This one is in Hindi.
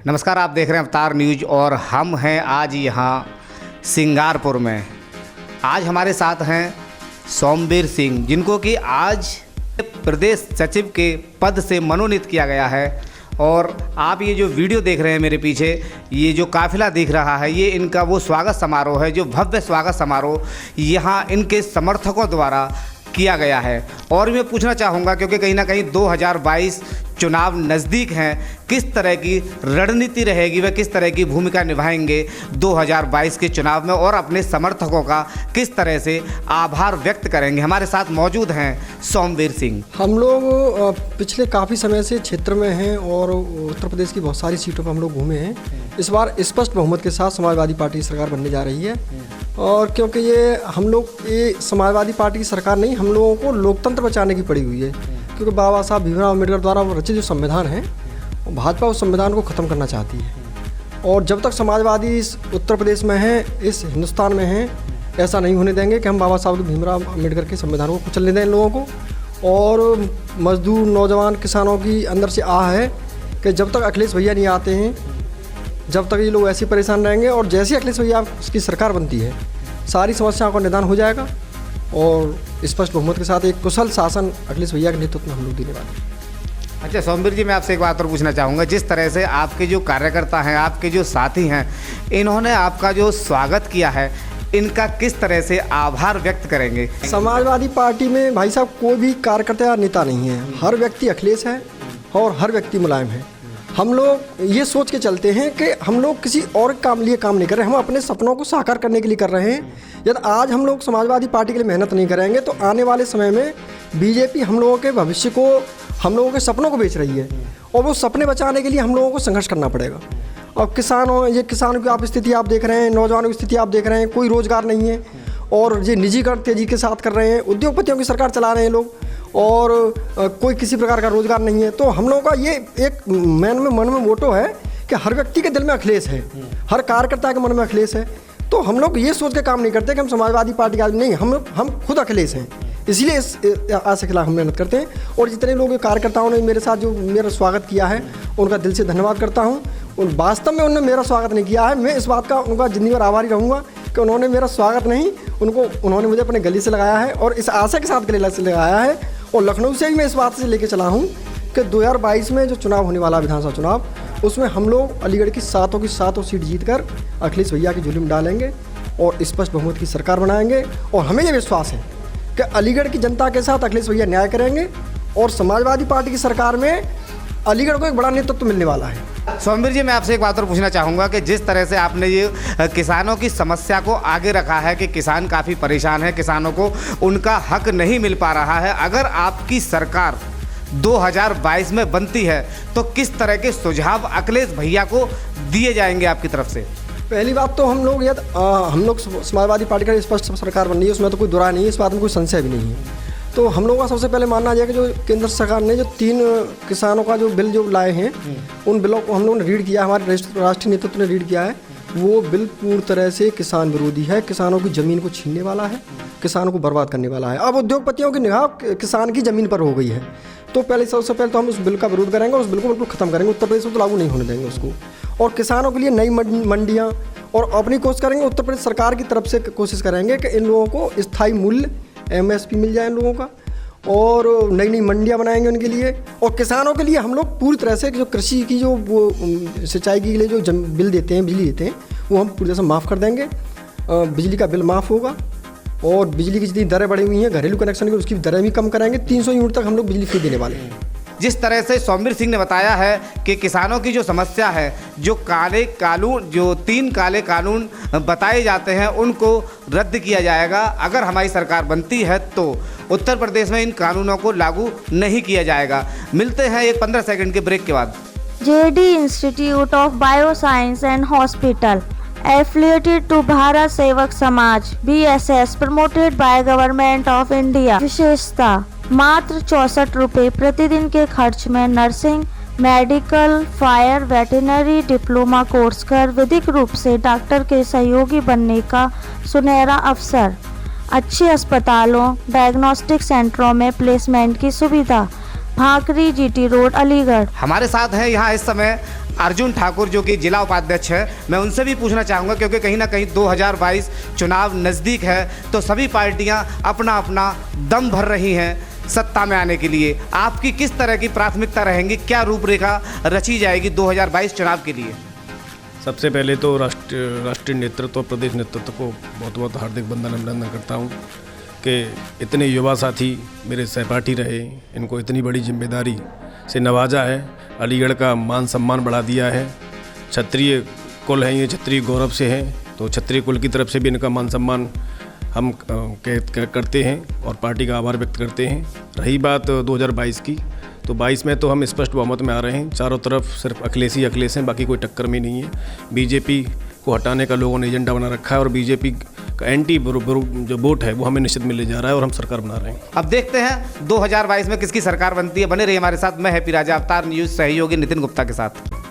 नमस्कार, आप देख रहे हैं अवतार न्यूज और हम हैं आज यहाँ सिंगारपुर में। आज हमारे साथ हैं सोमवीर सिंह, जिनको कि आज प्रदेश सचिव के पद से मनोनीत किया गया है। और आप ये जो वीडियो देख रहे हैं मेरे पीछे, ये जो काफ़िला दिख रहा है, ये इनका वो स्वागत समारोह है, जो भव्य स्वागत समारोह यहाँ इनके समर्थकों द्वारा किया गया है। और मैं पूछना चाहूँगा, क्योंकि कहीं ना कहीं 2022 चुनाव नज़दीक हैं, किस तरह की रणनीति रहेगी, वह किस तरह की भूमिका निभाएंगे 2022 के चुनाव में, और अपने समर्थकों का किस तरह से आभार व्यक्त करेंगे। हमारे साथ मौजूद हैं सोमवीर सिंह। हम लोग पिछले काफ़ी समय से क्षेत्र में हैं और उत्तर प्रदेश की बहुत सारी सीटों पर हम लोग घूमे हैं। इस बार स्पष्ट बहुमत के साथ समाजवादी पार्टी की सरकार बनने जा रही है। और क्योंकि ये समाजवादी पार्टी की सरकार नहीं, हम लोगों को लोकतंत्र बचाने की पड़ी हुई है। क्योंकि बाबा साहब भीमराव अम्बेडकर द्वारा रचित जो संविधान है, भाजपा उस संविधान को ख़त्म करना चाहती है। और जब तक समाजवादी इस उत्तर प्रदेश में हैं, इस हिंदुस्तान में हैं, ऐसा नहीं होने देंगे कि हम बाबा साहब भीमराव अम्बेडकर के संविधान को कुचलने दें इन लोगों को। और मजदूर, नौजवान, किसानों की अंदर से आह है कि जब तक अखिलेश भैया नहीं आते हैं, जब तक ये लोग ऐसे परेशान रहेंगे। और जैसे अखिलेश भैया की सरकार बनती है, सारी समस्याओं का निदान हो जाएगा और स्पष्ट बहुमत के साथ एक कुशल शासन अखिलेश भैया के नेतृत्व में हम लोग देने वाले हैं। अच्छा सोमवीर जी, मैं आपसे एक बात और पूछना चाहूँगा। जिस तरह से आपके जो कार्यकर्ता हैं, आपके जो साथी हैं, इन्होंने आपका जो स्वागत किया है, इनका किस तरह से आभार व्यक्त करेंगे? समाजवादी पार्टी में भाई साहब कोई भी कार्यकर्ता या नेता नहीं है। हर व्यक्ति अखिलेश है और हर व्यक्ति मुलायम है। हम लोग ये सोच के चलते हैं कि हम लोग किसी और लिए काम नहीं कर रहे, हम अपने सपनों को साकार करने के लिए कर रहे हैं। यदि आज हम लोग समाजवादी पार्टी के लिए मेहनत नहीं करेंगे तो आने वाले समय में बीजेपी हम लोगों के भविष्य को, हम लोगों के सपनों को बेच रही है। और वो सपने बचाने के लिए हम लोगों को संघर्ष करना पड़ेगा। और किसानों की आप स्थिति आप देख रहे हैं, नौजवानों की स्थिति आप देख रहे हैं, कोई रोज़गार नहीं है। और ये निजीकरण तेजी के साथ कर रहे हैं, उद्योगपतियों की सरकार चला रहे हैं लोग, और कोई किसी प्रकार का रोज़गार नहीं है। तो हम लोगों का ये एक मन में मोटो है कि हर व्यक्ति के दिल में अखिलेश है, हर कार्यकर्ता के मन में अखिलेश है। तो हम लोग ये सोच के काम नहीं करते कि हम समाजवादी पार्टी के आदमी नहीं, हम खुद अखिलेश हैं। इसलिए इस आज के खिलाफ हम मेहनत करते हैं। और जितने लोग कार्यकर्ताओं ने मेरे साथ जो मेरा स्वागत किया है, उनका दिल से धन्यवाद करता हूँ। और वास्तव में उन्होंने मेरा स्वागत नहीं किया है, मैं इस बात का उनका जिंदगी भर आभारी रहूँगा कि उन्होंने मेरा स्वागत नहीं, उन्होंने मुझे अपने गले से लगाया है और इस आशा के साथ गले से लगाया है। और लखनऊ से ही मैं इस बात से लेके चला हूँ कि 2022 में जो चुनाव होने वाला विधानसभा चुनाव, उसमें हम लोग अलीगढ़ की सातों सीट जीतकर अखिलेश भैया की झोली में डालेंगे और स्पष्ट बहुमत की सरकार बनाएंगे। और हमें ये विश्वास है कि अलीगढ़ की जनता के साथ अखिलेश भैया न्याय करेंगे और समाजवादी पार्टी की सरकार में अलीगढ़ को एक बड़ा नेतृत्व मिलने वाला है। सोमवीर जी, मैं आपसे एक बात और पूछना चाहूँगा कि जिस तरह से आपने ये किसानों की समस्या को आगे रखा है कि किसान काफ़ी परेशान है, किसानों को उनका हक नहीं मिल पा रहा है, अगर आपकी सरकार 2022 में बनती है तो किस तरह के सुझाव अखिलेश भैया को दिए जाएंगे आपकी तरफ से? पहली बात तो हम लोग समाजवादी पार्टी का स्पष्ट सरकार बन रही है, उसमें तो कोई दुरा नहीं है, इस बात में कोई संशय भी नहीं है। तो हम लोगों का सबसे पहले मानना है कि जो केंद्र सरकार ने जो 3 किसानों का जो बिल जो लाए हैं, उन बिलों को हम लोगों ने रीड किया, हमारे राष्ट्रीय नेतृत्व ने रीड किया है। वो बिल पूर्ण तरह से किसान विरोधी है, किसानों की ज़मीन को छीनने वाला है, किसानों को बर्बाद करने वाला है। अब उद्योगपतियों की निगाह किसान की ज़मीन पर हो गई है। तो सबसे पहले तो हम उस बिल का विरोध करेंगे और उस बिल को बिल्कुल ख़त्म करेंगे, उत्तर प्रदेश में तो लागू नहीं होने देंगे उसको। और किसानों के लिए नई मंडियाँ, और अपनी कोशिश करेंगे, उत्तर प्रदेश सरकार की तरफ से कोशिश करेंगे कि इन लोगों को स्थायी मूल्य MSP मिल जाए इन लोगों का, और नई मंडियाँ बनाएंगे उनके लिए। और किसानों के लिए हम लोग पूरी तरह से जो कृषि की जो वो सिंचाई के लिए जो बिल देते हैं, बिजली देते हैं, वो हम पूरी तरह से माफ़ कर देंगे। बिजली का बिल माफ़ होगा और बिजली की जितनी दरें बढ़ी हुई हैं घरेलू कनेक्शन की, उसकी दरें भी कम कराएंगे। 300 यूनिट तक हम लोग बिजली फ्री देने वाले हैं। जिस तरह से सोमवीर सिंह ने बताया है कि किसानों की जो समस्या है, जो 3 काले कानून बताए जाते हैं, उनको रद्द किया जाएगा। अगर हमारी सरकार बनती है तो उत्तर प्रदेश में इन कानूनों को लागू नहीं किया जाएगा। मिलते हैं एक 15 सेकंड के ब्रेक के बाद। JD institute of bioscience and hospital affiliated to Bharat सेवक समाज BSS promoted by government of India. विशेषता मात्र 64 रुपये प्रतिदिन के खर्च में nursing, medical, fire, veterinary diploma course कर विधिक रूप से डॉक्टर के सहयोगी बनने का सुनहरा अवसर। अच्छे अस्पतालों, डायग्नोस्टिक सेंटरों में प्लेसमेंट की सुविधा। भाकरी GT रोड, अलीगढ़। हमारे साथ हैं यहाँ इस समय अर्जुन ठाकुर जो कि जिला उपाध्यक्ष है, मैं उनसे भी पूछना चाहूँगा क्योंकि कहीं ना कहीं 2022 चुनाव नज़दीक है तो सभी पार्टियां अपना अपना दम भर रही हैं सत्ता में आने के लिए। आपकी किस तरह की प्राथमिकता रहेंगी, क्या रूपरेखा रची जाएगी 2022 चुनाव के लिए? सबसे पहले तो राष्ट्रीय नेतृत्व और प्रदेश नेतृत्व को बहुत बहुत हार्दिक वंदन अभिनंदन करता हूँ कि इतने युवा साथी मेरे सहपाठी रहे, इनको इतनी बड़ी जिम्मेदारी से नवाजा है, अलीगढ़ का मान सम्मान बढ़ा दिया है। क्षत्रिय कुल हैं, ये क्षत्रिय गौरव से हैं, तो क्षत्रिय कुल की तरफ से भी इनका मान सम्मान हम करते हैं और पार्टी का आभार व्यक्त करते हैं। रही बात 2022 की, तो 22 में तो हम स्पष्ट बहुमत में आ रहे हैं। चारों तरफ सिर्फ अखिलेश ही अखिलेश हैं, बाकी कोई टक्कर में नहीं है। बीजेपी को हटाने का लोगों ने एजेंडा बना रखा है और बीजेपी का एंटी जो वोट है वो हमें निश्चित मिलने जा रहा है और हम सरकार बना रहे हैं। अब देखते हैं 2022 में किसकी सरकार बनती है। बने रहिए हमारे साथ। मैं हैप्पी राजा, अवतार न्यूज़ सहयोगी नितिन गुप्ता के साथ।